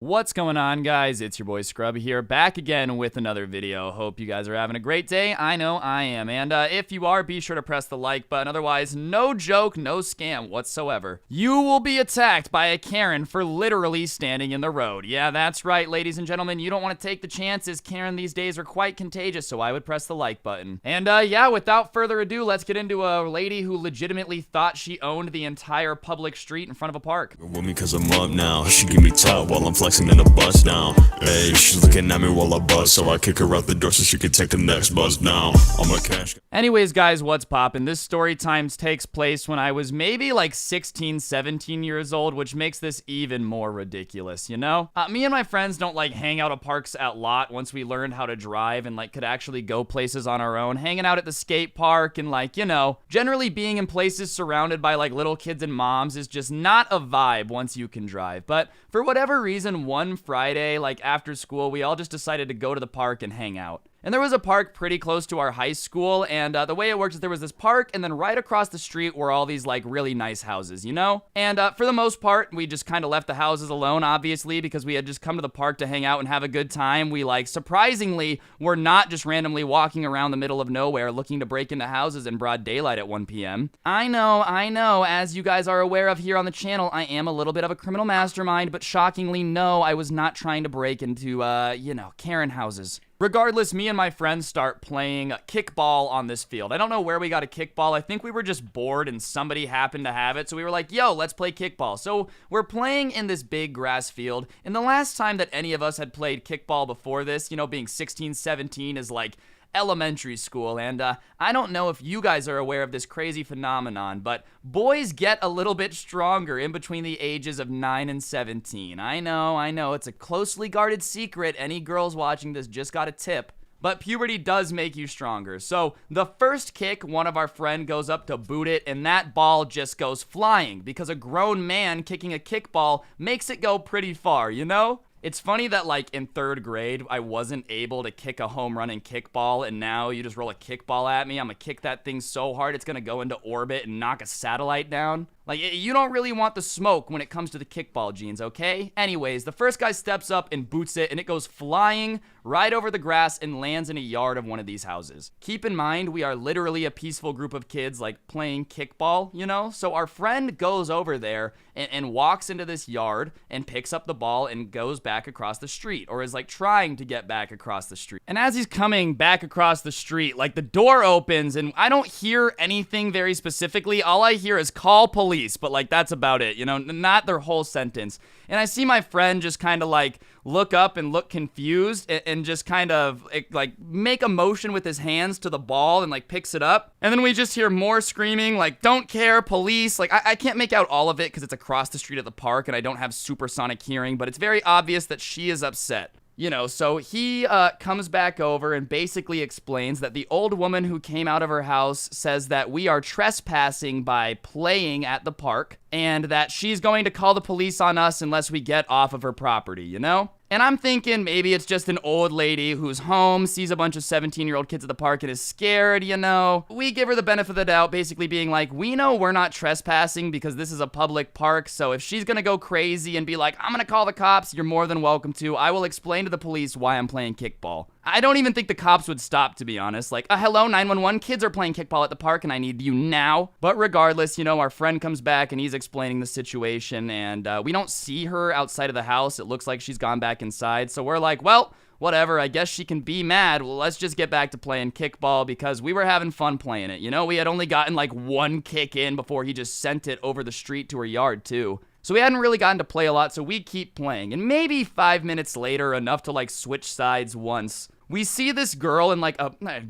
What's going on, guys? It's your boy Scrub here, back again with another video. Hope you guys are having a great day. I know I am. And if you are, be sure to press the like button. Otherwise, no joke, no scam whatsoever. You will be attacked by a Karen for literally standing in the road. Yeah, that's right, ladies and gentlemen. You don't want to take the chances. Karen these days are quite contagious, so I would press the like button. And yeah, without further ado, let's get into a lady who legitimately thought she owned the entire public street in front of a park. With me cause I'm up now. She give me top while I'm flexing in a bus down. Hey, she's looking at me while I buzz, so I kick her out the door so she can take the next buzz down. I'm a cash. Anyways, guys, what's poppin'? This story times takes place when I was maybe like 16, 17 years old, which makes this even more ridiculous, you know? Me and my friends don't like hang out at parks a lot once we learned how to drive and like could actually go places on our own. Hanging out at the skate park and like, you know, generally being in places surrounded by like little kids and moms is just not a vibe once you can drive. But for whatever reason, one Friday, like after school, we all just decided to go to the park and hang out. And there was a park pretty close to our high school, and the way it worked is there was this park, and then right across the street were all these, like, really nice houses, you know? And for the most part, we just kind of left the houses alone, obviously, because we had just come to the park to hang out and have a good time. We, like, surprisingly, were not just randomly walking around the middle of nowhere looking to break into houses in broad daylight at 1 p.m. I know, as you guys are aware of here on the channel, I am a little bit of a criminal mastermind, but shockingly, no, I was not trying to break into, you know, Karen houses. Regardless, me and my friends start playing kickball on this field. I don't know where we got a kickball. I think we were just bored and somebody happened to have it. So we were like, yo, let's play kickball. So we're playing in this big grass field. And the last time that any of us had played kickball before this, you know, being 16, 17 is like elementary school, and I don't know if you guys are aware of this crazy phenomenon, but boys get a little bit stronger in between the ages of 9 and 17. I know, it's a closely guarded secret. Any girls watching this just got a tip. But puberty does make you stronger. So the first kick, one of our friend goes up to boot it, and that ball just goes flying because a grown man kicking a kickball makes it go pretty far, you know? It's funny that, like, in 3rd grade, I wasn't able to kick a home run in kickball, and now you just roll a kickball at me. I'm gonna kick that thing so hard it's gonna go into orbit and knock a satellite down. Like, you don't really want the smoke when it comes to the kickball genes, okay? Anyways, the first guy steps up and boots it, and it goes flying right over the grass and lands in a yard of one of these houses. Keep in mind, we are literally a peaceful group of kids, like, playing kickball, you know? So our friend goes over there and walks into this yard and picks up the ball and goes back across the street, or is, like, trying to get back across the street. And as he's coming back across the street, like, the door opens, and I don't hear anything very specifically. All I hear is call police. But like that's about it, you know, not their whole sentence. And I see my friend just kind of like look up and look confused and just kind of like make a motion with his hands to the ball and like picks it up. And then we just hear more screaming like, don't care, police. Like I can't make out all of it because it's across the street at the park and I don't have supersonic hearing, but it's very obvious that she is upset. You know, so he comes back over and basically explains that the old woman who came out of her house says that we are trespassing by playing at the park and that she's going to call the police on us unless we get off of her property, you know? And I'm thinking maybe it's just an old lady who's home, sees a bunch of 17-year-old kids at the park and is scared, you know? We give her the benefit of the doubt, basically being like, we know we're not trespassing because this is a public park, so if she's gonna go crazy and be like, I'm gonna call the cops, you're more than welcome to. I will explain to the police why I'm playing kickball. I don't even think the cops would stop, to be honest. Like, hello, 911, kids are playing kickball at the park and I need you now. But regardless, you know, our friend comes back and he's explaining the situation and we don't see her outside of the house. It looks like she's gone back inside. So we're like, well, whatever, I guess she can be mad. Well, let's just get back to playing kickball because we were having fun playing it. You know, we had only gotten like one kick in before he just sent it over the street to her yard too. So we hadn't really gotten to play a lot, so we keep playing. And maybe 5 minutes later, enough to like switch sides once, we see this girl in like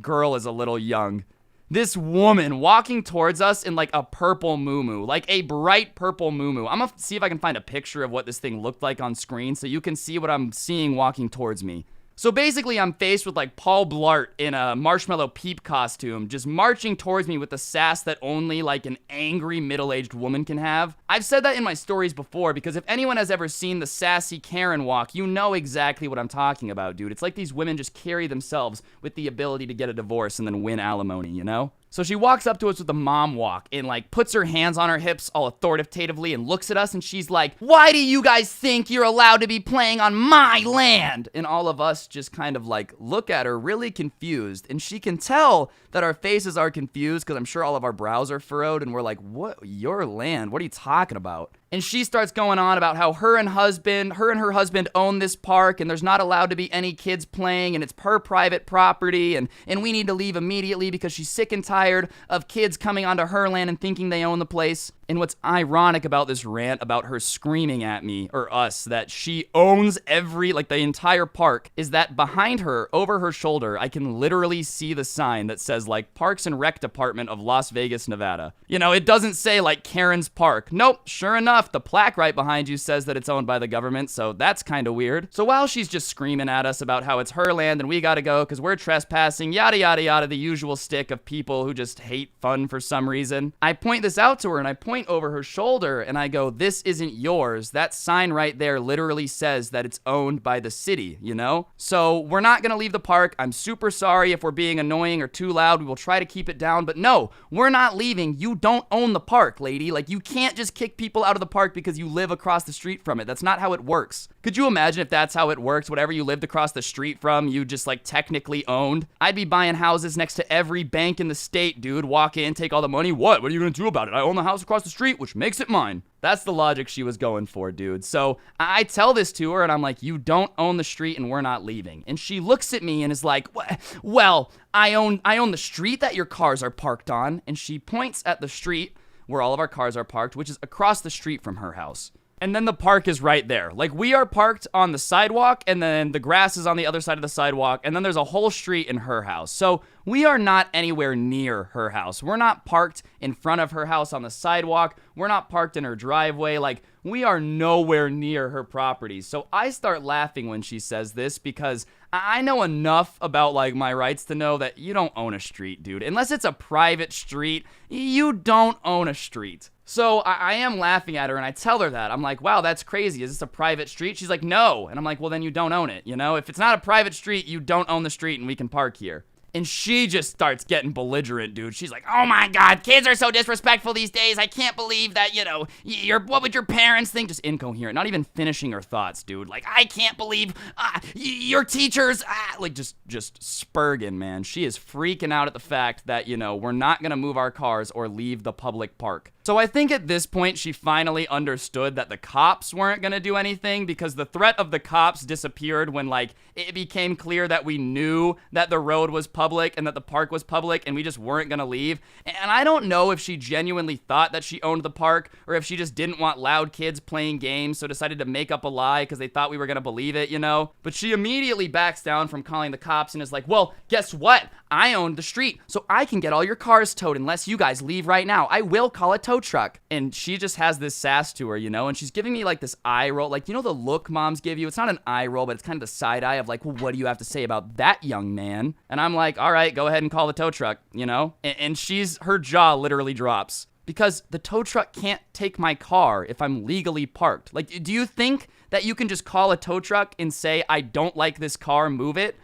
girl is a little young. This woman walking towards us in like a purple muumuu, like a bright purple muumuu. I'm gonna see if I can find a picture of what this thing looked like on screen so you can see what I'm seeing walking towards me. So basically, I'm faced with like Paul Blart in a Marshmallow Peep costume, just marching towards me with the sass that only like an angry middle-aged woman can have. I've said that in my stories before because if anyone has ever seen the sassy Karen walk, you know exactly what I'm talking about, dude. It's like these women just carry themselves with the ability to get a divorce and then win alimony, you know? So she walks up to us with a mom walk and like puts her hands on her hips all authoritatively and looks at us and she's like, "Why do you guys think you're allowed to be playing on my land?" And all of us just kind of like look at her really confused, and she can tell that our faces are confused because I'm sure all of our brows are furrowed and we're like, "What? Your land? What are you talking about?" And she starts going on about how her and her husband own this park and there's not allowed to be any kids playing and it's her private property and we need to leave immediately because she's sick and tired of kids coming onto her land and thinking they own the place. And what's ironic about this rant about her screaming at me, or us, that she owns the entire park, is that behind her, over her shoulder, I can literally see the sign that says like Parks and Rec Department of Las Vegas, Nevada. You know, it doesn't say like Karen's Park. Nope, sure enough, the plaque right behind you says that it's owned by the government, so that's kind of weird. So while she's just screaming at us about how it's her land and we gotta go because we're trespassing, yada yada yada, the usual stick of people who just hate fun for some reason, I point this out to her and I point over her shoulder and I go, "This isn't yours. That sign right there literally says that it's owned by the city, you know? So we're not gonna leave the park. I'm super sorry if we're being annoying or too loud. We will try to keep it down, but no, we're not leaving. You don't own the park, lady. Like, you can't just kick people out of the park because you live across the street from it. That's not how it works." Could you imagine if that's how it works? Whatever you lived across the street from, you just like technically owned? I'd be buying houses next to every bank in the state, dude. Walk in, take all the money. What are you gonna do about it? I own the house across the street, which makes it mine. That's the logic she was going for, dude. So I tell this to her and I'm like, "You don't own the street and we're not leaving." And she looks at me and is like, "Well, I own the street that your cars are parked on." And she points at the street where all of our cars are parked, which is across the street from her house. And then the park is right there. Like, we are parked on the sidewalk, and then the grass is on the other side of the sidewalk, and then there's a whole street in her house. So we are not anywhere near her house. We're not parked in front of her house on the sidewalk. We're not parked in her driveway. Like, we are nowhere near her property. So I start laughing when she says this because I know enough about like my rights to know that you don't own a street, dude. Unless it's a private street, you don't own a street. So I am laughing at her and I tell her that. I'm like, "Wow, that's crazy. Is this a private street?" She's like, "No." And I'm like, "Well, then you don't own it. You know, if it's not a private street, you don't own the street and we can park here." And she just starts getting belligerent, dude. She's like, "Oh my God, kids are so disrespectful these days. I can't believe that, you know, what would your parents think?" Just incoherent, not even finishing her thoughts, dude. Like, "I can't believe your teachers," like just spurging, man. She is freaking out at the fact that, you know, we're not gonna move our cars or leave the public park. So I think at this point she finally understood that the cops weren't gonna do anything because the threat of the cops disappeared when like it became clear that we knew that the road was public and that the park was public and we just weren't gonna leave. And I don't know if she genuinely thought that she owned the park or if she just didn't want loud kids playing games, so decided to make up a lie because they thought we were gonna believe it, you know? But she immediately backs down from calling the cops and is like, "Well, guess what? I own the street, so I can get all your cars towed unless you guys leave right now. I will call a tow truck." And she just has this sass to her, you know, and she's giving me like this eye roll, like, you know the look moms give you? It's not an eye roll, but it's kind of the side eye of like, "Well, what do you have to say about that, young man?" And I'm like, "All right, go ahead and call the tow truck," you know? And her jaw literally drops. Because the tow truck can't take my car if I'm legally parked. Like, do you think that you can just call a tow truck and say, "I don't like this car, move it"?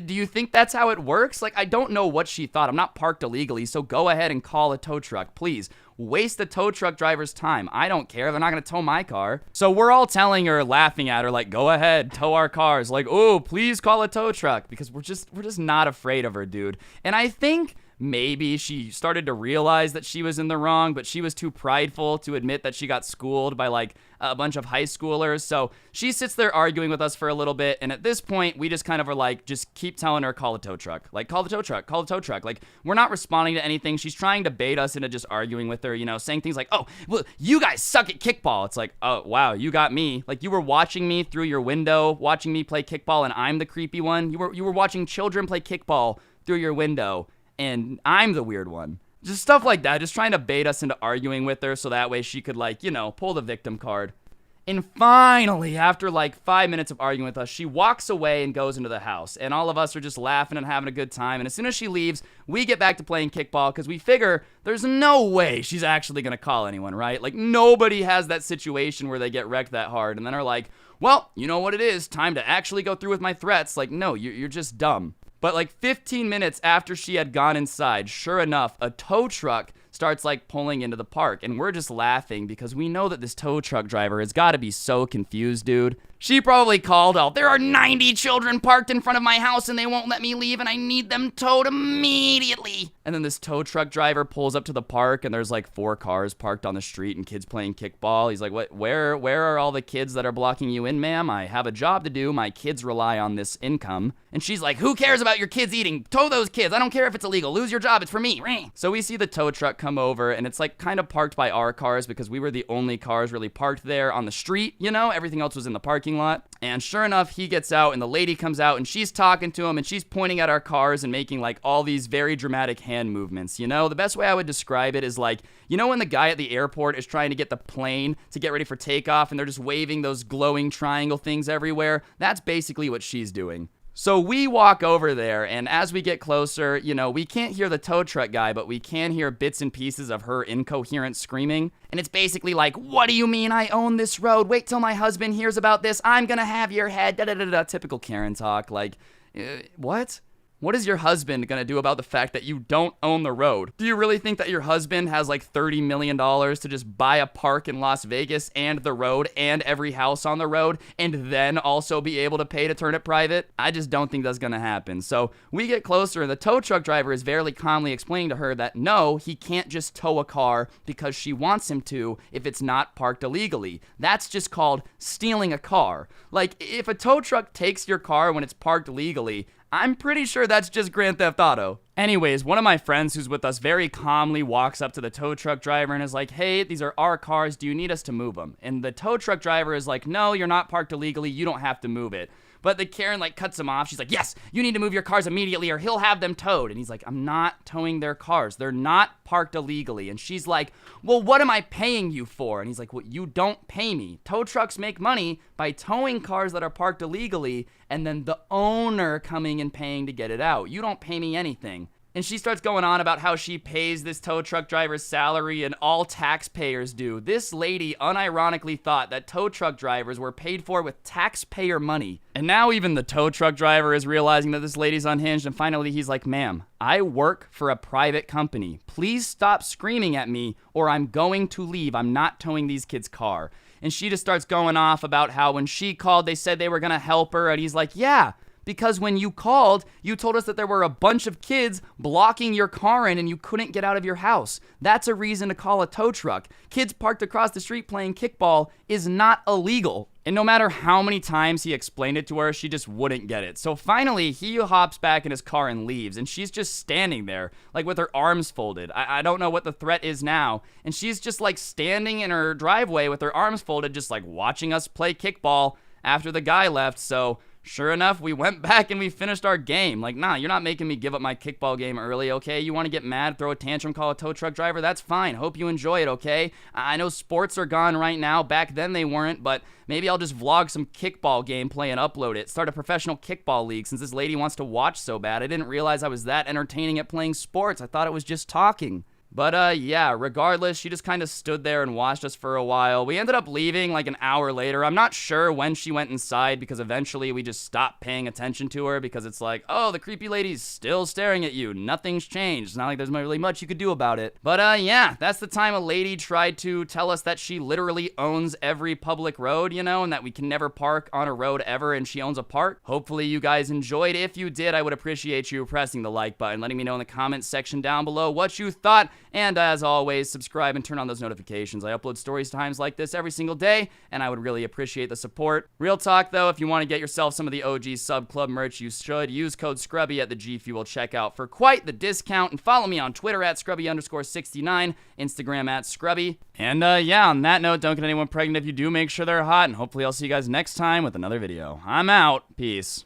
Do you think that's how it works? Like, I don't know what she thought. I'm not parked illegally, so go ahead and call a tow truck, please. Waste the tow truck driver's time. I don't care. They're not gonna tow my car. So we're all telling her, laughing at her, like, "Go ahead, tow our cars." Like, "Oh, please call a tow truck," because we're just not afraid of her, dude. And I think maybe she started to realize that she was in the wrong, but she was too prideful to admit that she got schooled by like a bunch of high schoolers. So she sits there arguing with us for a little bit. And at this point, we just kind of are like, just keep telling her, "Call the tow truck." Like, "Call the tow truck, call the tow truck." Like, we're not responding to anything. She's trying to bait us into just arguing with her, you know, saying things like, "Oh, well, you guys suck at kickball." It's like, "Oh, wow, you got me." Like, you were watching me through your window, watching me play kickball, and I'm the creepy one. You were watching children play kickball through your window, and I'm the weird one. Just stuff like that, just trying to bait us into arguing with her so that way she could, like, you know, pull the victim card. And finally, after like 5 minutes of arguing with us, she walks away and goes into the house. And all of us are just laughing and having a good time. And as soon as she leaves, we get back to playing kickball because we figure there's no way she's actually going to call anyone, right? Like, nobody has that situation where they get wrecked that hard and then are like, "Well, you know what it is, time to actually go through with my threats." Like, no, you're just dumb. But like 15 minutes after she had gone inside, sure enough, a tow truck starts like pulling into the park, and we're just laughing because we know that this tow truck driver has got to be so confused, dude. She probably called out, "There are 90 children parked in front of my house and they won't let me leave and I need them towed immediately." And then this tow truck driver pulls up to the park and there's like 4 cars parked on the street and kids playing kickball. He's like, "What? Where are all the kids that are blocking you in, ma'am? I have a job to do. My kids rely on this income." And she's like, "Who cares about your kids eating? Tow those kids. I don't care if it's illegal. Lose your job. It's for me." So we see the tow truck come over and it's like kind of parked by our cars because we were the only cars really parked there on the street, you know? Everything else was in the parking lot. And sure enough, he gets out and the lady comes out and she's talking to him and she's pointing at our cars and making like all these very dramatic hand movements, you know? The best way I would describe it is like, you know when the guy at the airport is trying to get the plane to get ready for takeoff and they're just waving those glowing triangle things everywhere? That's basically what she's doing. So we walk over there, and as we get closer, you know, we can't hear the tow truck guy, but we can hear bits and pieces of her incoherent screaming. And it's basically like, "What do you mean I own this road? Wait till my husband hears about this. I'm gonna have your head." Da-da-da-da. Typical Karen talk. Like, what? What is your husband gonna do about the fact that you don't own the road? Do you really think that your husband has like $30 million to just buy a park in Las Vegas and the road and every house on the road and then also be able to pay to turn it private? I just don't think that's gonna happen. So we get closer and the tow truck driver is very calmly explaining to her that no, he can't just tow a car because she wants him to if it's not parked illegally. That's just called stealing a car. Like, if a tow truck takes your car when it's parked legally, I'm pretty sure that's just Grand Theft Auto. Anyways, one of my friends who's with us very calmly walks up to the tow truck driver and is like, "Hey, these are our cars. Do you need us to move them?" And the tow truck driver is like, "No, you're not parked illegally. You don't have to move it." But the Karen like cuts him off. She's like, "Yes, you need to move your cars immediately or he'll have them towed." And he's like, "I'm not towing their cars. They're not parked illegally." And she's like, "Well, what am I paying you for?" And he's like, "Well, you don't pay me. Tow trucks make money by towing cars that are parked illegally and then the owner coming and paying to get it out. You don't pay me anything." And she starts going on about how she pays this tow truck driver's salary and all taxpayers do. This lady unironically thought that tow truck drivers were paid for with taxpayer money. And now even the tow truck driver is realizing that this lady's unhinged, and finally he's like, "Ma'am, I work for a private company. Please stop screaming at me or I'm going to leave. I'm not towing these kids' car." And she just starts going off about how when she called, they said they were gonna help her, and he's like, "Yeah, because when you called, you told us that there were a bunch of kids blocking your car in and you couldn't get out of your house. That's a reason to call a tow truck. Kids parked across the street playing kickball is not illegal." And no matter how many times he explained it to her, she just wouldn't get it. So finally, he hops back in his car and leaves, and she's just standing there, like with her arms folded. I don't know what the threat is now. And she's just like standing in her driveway with her arms folded, just like watching us play kickball after the guy left. So sure enough, we went back and we finished our game. Like, nah, you're not making me give up my kickball game early, okay? You want to get mad, throw a tantrum, call a tow truck driver? That's fine. Hope you enjoy it, okay? I know sports are gone right now. Back then they weren't, but maybe I'll just vlog some kickball gameplay and upload it. Start a professional kickball league since this lady wants to watch so bad. I didn't realize I was that entertaining at playing sports. I thought it was just talking. But yeah, regardless, she just kind of stood there and watched us for a while. We ended up leaving like an hour later. I'm not sure when she went inside because eventually we just stopped paying attention to her because it's like, oh, the creepy lady's still staring at you. Nothing's changed. It's not like there's really much you could do about it. But yeah, that's the time a lady tried to tell us that she literally owns every public road, you know, and that we can never park on a road ever and she owns a park. Hopefully you guys enjoyed. If you did, I would appreciate you pressing the like button, letting me know in the comments section down below what you thought. And as always, subscribe and turn on those notifications. I upload stories times like this every single day, and I would really appreciate the support. Real talk, though, if you want to get yourself some of the OG Sub Club merch, you should use code Scrubby at the G Fuel checkout for quite the discount. And follow me on Twitter at Scrubby_69, Instagram at Scrubby. And yeah, on that note, don't get anyone pregnant if you do. Make sure they're hot, and hopefully I'll see you guys next time with another video. I'm out. Peace.